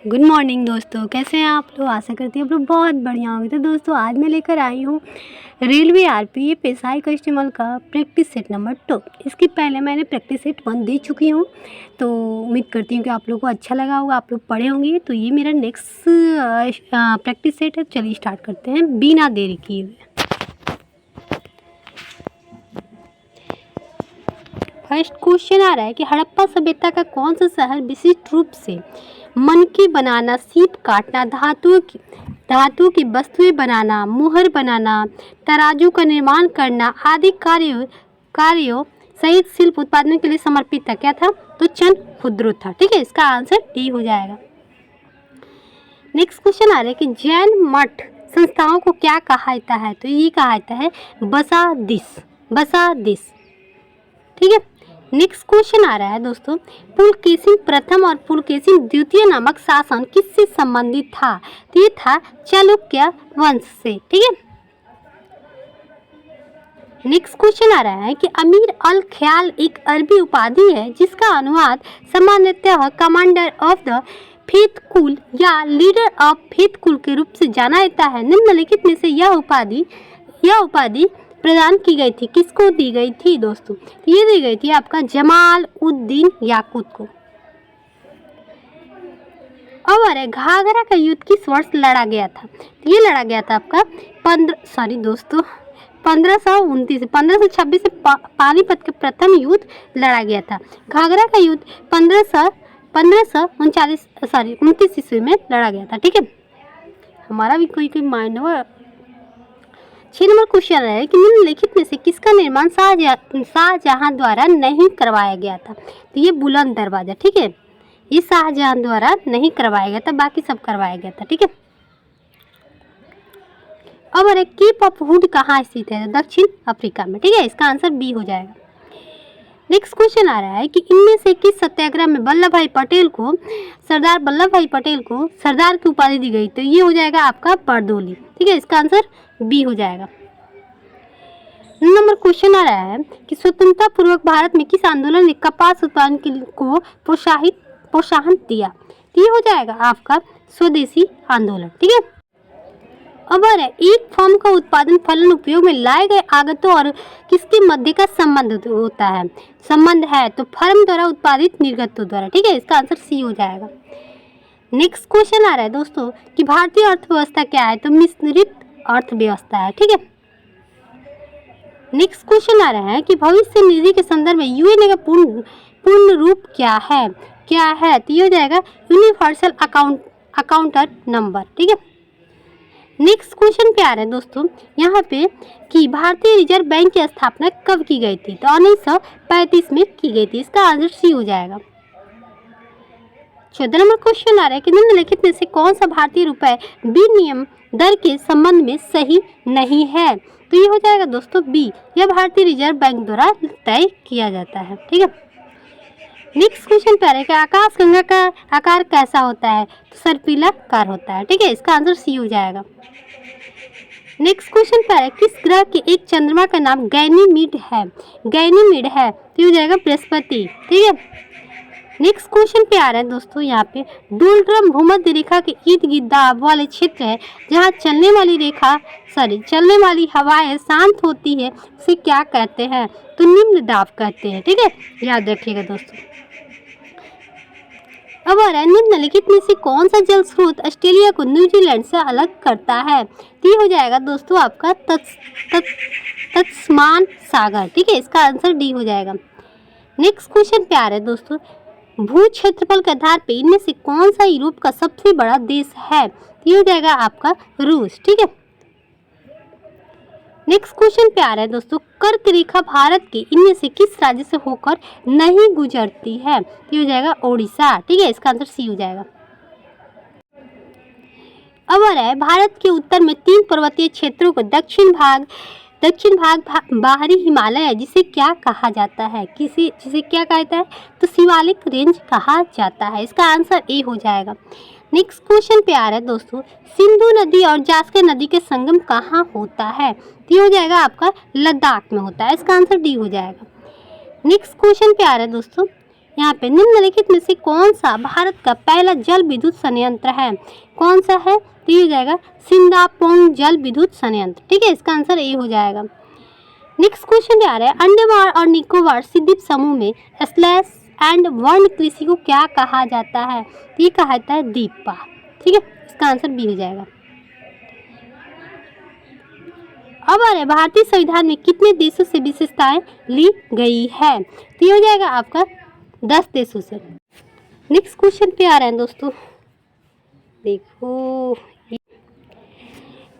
Good morning दोस्तों, कैसे हैं आप लोग। आशा करती हूँ आप लोग बहुत बढ़िया होंगे। तो दोस्तों आज मैं लेकर आई हूँ रेलवे आरपीएफ पेशाई कस्टमर का प्रैक्टिस सेट नंबर 2। इसके पहले मैंने प्रैक्टिस सेट 1 दे चुकी हूँ, तो उम्मीद करती हूँ कि आप लोग को अच्छा लगा होगा, आप लोग पढ़े होंगे। तो ये मेरा नेक्स्ट प्रैक्टिस सेट है। चलिए स्टार्ट करते हैं बिना देरी किए हुए। फर्स्ट क्वेश्चन आ रहा है कि हड़प्पा सभ्यता का कौन सा शहर विशिष्ट रूप से मनकी बनाना, सीप काटना, धातु की वस्तुएं बनाना, मुहर बनाना, तराजू का निर्माण करना आदि कार्यों सहित शिल्प उत्पादन के लिए समर्पित था। क्या था? तो चंद खुदरू था। ठीक है, इसका आंसर डी हो जाएगा। नेक्स्ट क्वेश्चन आ रहा है कि जैन मठ संस्थाओं को क्या कहा जाता है? तो ये कहा जाता है बसादिस। ठीक है। नेक्स्ट क्वेश्चन आ रहा है दोस्तों, पुलकेशिन प्रथम और पुलकेशिन द्वितीय नामक शासन किससे संबंधित था? तो ये था चालुक्य वंश से। ठीक है। नेक्स्ट क्वेश्चन आ रहा है कि अमीर अल ख्याल एक अरबी उपाधि है जिसका अनुवाद सामान्यतः कमांडर ऑफ द फेथकुल या लीडर ऑफ फेथकुल के रूप से जाना जाता है। निम्नलिखित में से यह उपाधि प्रदान की गई थी, किसको दी गई थी दोस्तों? ये दी गई थी आपका जमाल उद्दीन याकूत को। और घाघरा का युद्ध किस वर्ष लड़ा गया था? ये लड़ा गया था आपका 1526 से पानीपत के प्रथम युद्ध लड़ा गया था। घाघरा का युद्ध 1529 ईस्वी में लड़ा गया था। ठीक है, हमारा भी कोई माइंड हो। 6 नंबर क्वेश्चन है कि निम्नलिखित में से किसका निर्माण शाहजहां द्वारा नहीं करवाया गया था? तो ये बुलंद दरवाजा। ठीक है, ये शाहजहां द्वारा नहीं करवाया गया था, बाकी सब करवाया गया था। ठीक है। अब अरे केप ऑफ हुड कहाँ स्थित है? दक्षिण अफ्रीका में। ठीक है, इसका आंसर बी हो जाएगा। नेक्स्ट क्वेश्चन आ रहा है कि इनमें से किस सत्याग्रह में सरदार वल्लभ भाई पटेल को सरदार की उपाधि दी गई? तो ये हो जाएगा आपका बरदोली। ठीक है, इसका आंसर बी हो जाएगा। नंबर क्वेश्चन आ रहा है कि स्वतंत्रता पूर्वक भारत में किस आंदोलन ने कपास उत्पादन को प्रोत्साहन दिया? तो ये हो जाएगा आपका स्वदेशी आंदोलन। ठीक है। अब एक फर्म का उत्पादन फलन उपयोग में लाए गए आगतों और किसके मध्य का संबंध होता है? संबंध है तो फर्म द्वारा उत्पादित निर्गतों द्वारा। ठीक है, इसका आंसर सी हो जाएगा। नेक्स्ट क्वेश्चन आ रहा है दोस्तों कि भारतीय अर्थव्यवस्था क्या है? तो मिश्रित अर्थव्यवस्था है। ठीक है। नेक्स्ट क्वेश्चन आ रहा है कि भविष्य निधि के संदर्भ में यूएनए का पूर्ण रूप क्या है? तो ये हो जाएगा यूनिवर्सल अकाउंटर नंबर। ठीक है। नेक्स्ट क्वेश्चन पे आ रहा है दोस्तों यहाँ पे कि भारतीय रिजर्व बैंक की स्थापना कब की गई थी? तो 1935 में की गई थी। इसका आंसर सी हो जाएगा। 14 नंबर क्वेश्चन आ रहा है कि निम्नलिखित में से कौन सा भारतीय रुपए विनिमय दर के संबंध में सही नहीं है? तो ये हो जाएगा दोस्तों बी, यह भारतीय रिजर्व बैंक द्वारा तय किया जाता है। ठीक है। नेक्स्ट क्वेश्चन पे आ रहा है कि आकाशगंगा का आकार कैसा होता है? तो सर्पिलाकार होता है। ठीक है, इसका आंसर सी हो जाएगा। नेक्स्ट क्वेश्चन पे आ रहा है किस ग्रह के एक चंद्रमा का नाम गैनीमीड है? तो हो जाएगा बृहस्पति। ठीक है। नेक्स्ट क्वेश्चन पे आ रहा है दोस्तों यहाँ पे डोलड्रम भूमध्य रेखा के इर्द गिर्द दाब वाले क्षेत्र है जहाँ चलने वाली हवाएं शांत होती है, उसे क्या कहते हैं? तो निम्न दाब कहते हैं। ठीक है, याद रखिएगा दोस्तों। अब आ रहा है निम्नलिखित में से कौन सा जल स्रोत ऑस्ट्रेलिया को न्यूजीलैंड से अलग करता है? तो ये हो जाएगा दोस्तों आपका तत्समान सागर। ठीक है, इसका आंसर डी हो जाएगा। नेक्स्ट क्वेश्चन पे आ रहा है दोस्तों भू क्षेत्रफल के आधार पे इनमें से कौन सा यूरोप का सबसे बड़ा देश है? तो ये हो जाएगा आपका रूस। ठीक है। नेक्स्ट क्वेश्चन पे आ रहा है दोस्तों कर्क रेखा भारत के इनमें से किस राज्य से होकर नहीं गुजरती है? तो हो जाएगा ओडिशा। ठीक है, इसका आंसर सी हो जाएगा। अब आ रहा है भारत के उत्तर में 3 पर्वतीय क्षेत्रों को दक्षिण भाग बाहरी हिमालय है, जिसे क्या कहा जाता है? जिसे क्या कहता है? तो शिवालिक रेंज कहा जाता है। इसका आंसर ए हो जाएगा। नेक्स्ट क्वेश्चन पे आ रहा है दोस्तों सिंधु नदी और जास्कर नदी के संगम कहाँ होता है? तो ये हो जाएगा आपका लद्दाख में होता है। इसका आंसर डी हो जाएगा। नेक्स्ट क्वेश्चन पे आ रहा है दोस्तों यहाँ पे निम्नलिखित में से कौन सा भारत का पहला जल विद्युत संयंत्र है? कौन सा है? तो ये हो जाएगा सिंदापोंग जल विद्युत संयंत्र। ठीक है, इसका आंसर ए हो जाएगा। नेक्स्ट क्वेश्चन आ रहा है, अंडमान और निकोबार द्वीप समूह में स्लैश एंड वर्ण कृषि को क्या कहा जाता है? ये कहा जाता है दीपा। ठीक है, इसका आंसर बी हो जाएगा। अब आ रहा है, भारतीय संविधान में कितने देशों से विशेषताएं ली गई है? तो ये हो जाएगा आपका 10 देशों से। नेक्स्ट क्वेश्चन पे आ रहा है दोस्तों, देखो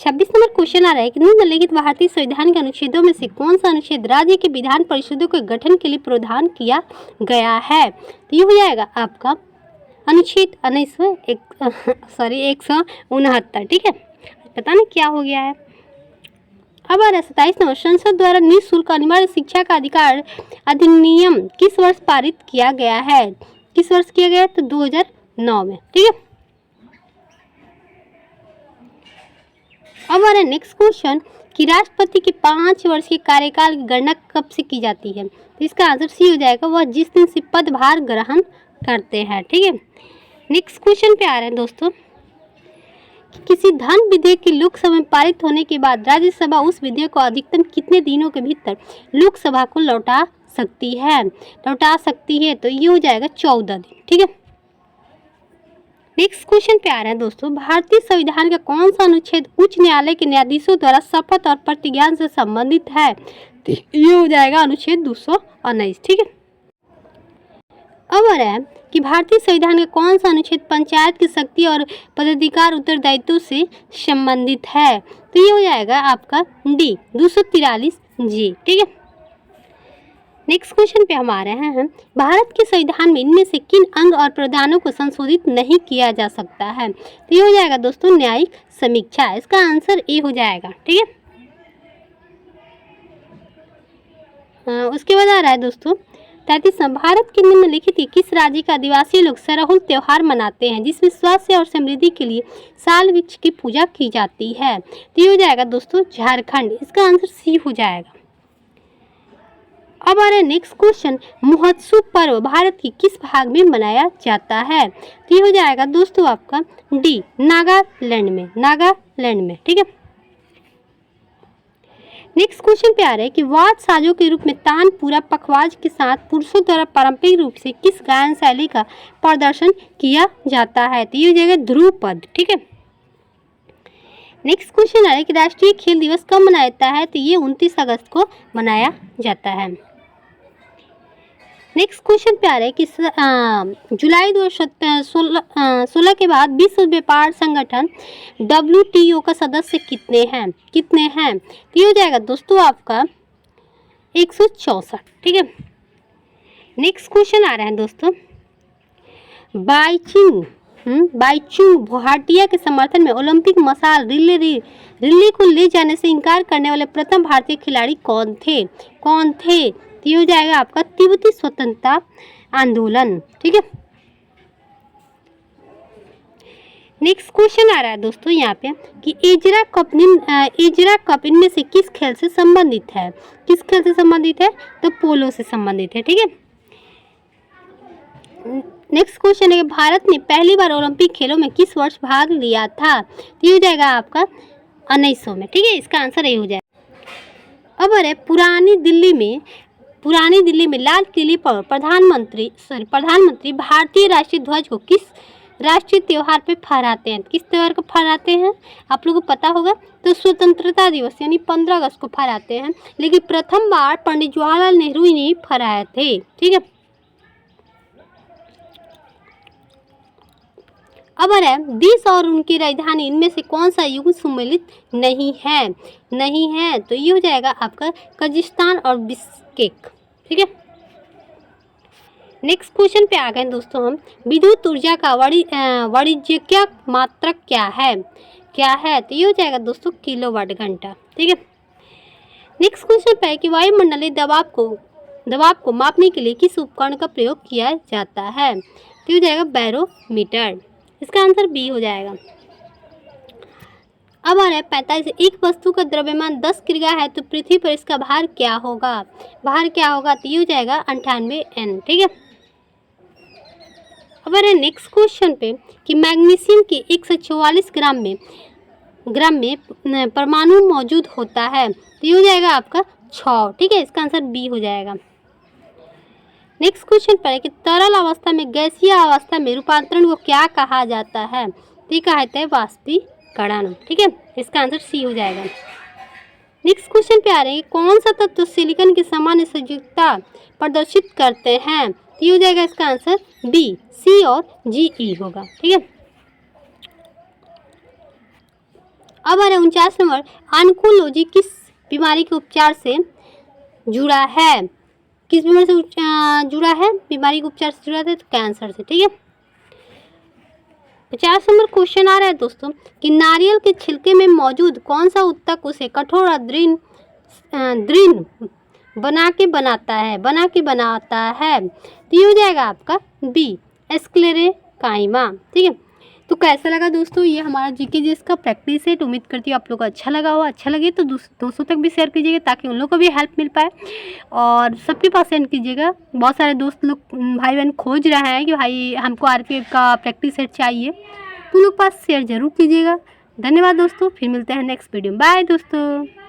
26 नंबर क्वेश्चन आ रहा है कि निम्नलिखित भारतीय संविधान के अनुच्छेदों में से कौन सा अनुच्छेद राज्य के विधान परिषदों के गठन के लिए प्रावधान किया गया है? तो ये हो जाएगा आपका अनुच्छेद 169। ठीक है, पता नहीं क्या हो गया है। अब आ रहा है 27 नंबर, संसद द्वारा निःशुल्क अनिवार्य शिक्षा का अधिकार अधिनियम किस वर्ष पारित किया गया है? किस वर्ष किया गया? तो 2009 में। ठीक है, अब आ रहा है नेक्स्ट क्वेश्चन कि राष्ट्रपति के 5 वर्ष के कार्यकाल की गणना कब से की जाती है? तो इसका आंसर सी हो जाएगा, वह जिस दिन से पदभार ग्रहण करते हैं। ठीक है, नेक्स्ट क्वेश्चन पे आ रहे हैं दोस्तों कि किसी धन विधेयक के लोकसभा में पारित होने के बाद राज्यसभा उस विधेयक को अधिकतम कितने दिनों के भीतर लोकसभा को लौटा सकती है? तो ये हो जाएगा 14 दिन। ठीक है, नेक्स्ट क्वेश्चन पे आ रहा है दोस्तों, भारतीय संविधान का कौन सा अनुच्छेद उच्च न्यायालय के न्यायाधीशों द्वारा शपथ और प्रतिज्ञान से संबंधित है? तो ये हो जाएगा अनुच्छेद 219। ठीक है, अब आ रहा है कि भारतीय संविधान का कौन सा अनुच्छेद पंचायत की शक्ति और पदाधिकार उत्तरदायित्व से संबंधित है? तो ये हो जाएगा आपका डी 243 जी। ठीक है, नेक्स्ट क्वेश्चन पे हम आ रहे हैं, भारत के संविधान में इनमें से किन अंग और प्रावधानों को संशोधित नहीं किया जा सकता है? तो ये हो जाएगा दोस्तों न्यायिक समीक्षा। इसका आंसर ए हो जाएगा। ठीक है, उसके बाद आ रहा है दोस्तों 33, भारत के निम्नलिखित किस राज्य का आदिवासी लोग सरहुल त्योहार मनाते हैं जिसमें स्वास्थ्य और समृद्धि के लिए साल वृक्ष की पूजा की जाती है? तो ये हो जाएगा दोस्तों झारखंड। इसका आंसर सी हो जाएगा। अब आ रहा है नेक्स्ट क्वेश्चन, महोत्सव पर्व भारत के किस भाग में मनाया जाता है? तो ये हो जाएगा दोस्तों आपका डी नागालैंड में। ठीक है, नेक्स्ट क्वेश्चन पे आ रहा है कि वाद्य साजों के रूप में तानपुरा पखवाज के साथ पुरुषों द्वारा पारंपरिक रूप से किस गायन शैली का प्रदर्शन किया जाता है? तो ये हो जाएगा ध्रुपद। ठीक है, नेक्स्ट क्वेश्चन आ रहा है कि राष्ट्रीय खेल दिवस कब मनाया जाता है? तो ये 29 अगस्त को मनाया जाता है। नेक्स्ट क्वेश्चन पे आ रहा है कि जुलाई 2016 के बाद विश्व व्यापार संगठन WTO का सदस्य कितने हैं? तो ये हो जाएगा दोस्तों आपका 164। ठीक है, नेक्स्ट क्वेश्चन आ रहा है दोस्तों, बाईचुंग भूटिया के समर्थन में ओलंपिक मशाल रिले को ले जाने से इनकार करने वाले प्रथम भारतीय खिलाड़ी कौन थे? तो ये हो जाएगा आपका तिब्बती स्वतंत्रता आंदोलन। ठीक है, नेक्स्ट क्वेश्चन आ रहा है दोस्तों यहाँ पे कि एजरा कप इनमें से किस खेल से संबंधित है? तो पोलो से संबंधित है। ठीक है, नेक्स्ट क्वेश्चन है, भारत ने पहली बार ओलंपिक खेलों में किस वर्ष भाग लिया था? तो ये हो जाएगा आपका 1900 में। ठीक है, इसका आंसर ये हो जाएगा। अब अरे पुरानी दिल्ली में लाल किले पर प्रधानमंत्री भारतीय राष्ट्रीय ध्वज को किस राष्ट्रीय त्योहार पे फहराते हैं? किस त्योहार को फहराते हैं आप लोगों को पता होगा? तो स्वतंत्रता दिवस यानी 15 अगस्त को फहराते हैं, लेकिन प्रथम बार पंडित जवाहरलाल नेहरू ही नहीं फहराए थे। ठीक है, अब है देश और उनकी राजधानी इनमें से कौन सा युग सम्मिलित नहीं है? तो ये हो जाएगा आपका कजाकिस्तान और बिश्केक। ठीक है, नेक्स्ट क्वेश्चन पे आ गए दोस्तों हम, विद्युत ऊर्जा का वाणिज्यिक मात्रक क्या है? तो ये हो जाएगा दोस्तों किलोवाट घंटा। ठीक है, नेक्स्ट क्वेश्चन पे है कि वायुमंडलीय दबाव को मापने के लिए किस उपकरण का प्रयोग किया जाता है? तो ये हो जाएगा बैरोमीटर। इसका आंसर बी हो जाएगा। अब आ रहा है 45, एक वस्तु का द्रव्यमान 10 किग्रा है तो पृथ्वी पर इसका भार क्या होगा? तो ये हो जाएगा 98 N। ठीक है, अब आ रहे नेक्स्ट क्वेश्चन पे कि मैग्नीशियम के 144 ग्राम में परमाणु मौजूद होता है, तो ये हो जाएगा आपका 6, ठीक है, इसका आंसर बी हो जाएगा। नेक्स्ट क्वेश्चन पर है कि तरल अवस्था में गैसीय अवस्था में रूपांतरण को क्या कहा जाता है, तो ये कहा जाता है वाष्पीकरण, ठीक है, इसका आंसर सी हो जाएगा। नेक्स्ट क्वेश्चन पे आ रहे हैं कौन सा तत्व सिलिकॉन की सामान्य संयुक्तता प्रदर्शित करते हैं, तो ये हो जाएगा इसका आंसर बी, सी और जी ई होगा, ठीक है। अब आ रहा है 49 नंबर, ऑन्कोलॉजी किस बीमारी के उपचार से जुड़ा है, किस बीमारी से जुड़ा है, बीमारी के उपचार से जुड़ा है, तो कैंसर से, ठीक है। 50 नंबर क्वेश्चन आ रहा है दोस्तों कि नारियल के छिलके में मौजूद कौन सा ऊतक उसे कठोर और दृढ़ बना के बनाता है, तो ये हो जाएगा आपका बी, स्क्लेरेकाइमा, ठीक है। तो कैसा लगा दोस्तों ये हमारा जीके जीएस का प्रैक्टिस सेट, उम्मीद करती हूँ आप लोग को अच्छा लगा हो। अच्छा लगे तो दोस्तों तक भी शेयर कीजिएगा ताकि उन लोग को भी हेल्प मिल पाए, और सबके पास सेंड कीजिएगा। बहुत सारे दोस्त लोग भाई बहन खोज रहे हैं कि भाई हमको आरपीएफ का प्रैक्टिस सेट चाहिए, तो उन लोग पास शेयर जरूर कीजिएगा। धन्यवाद दोस्तों, फिर मिलते हैं नेक्स्ट वीडियो में। बाय दोस्तों।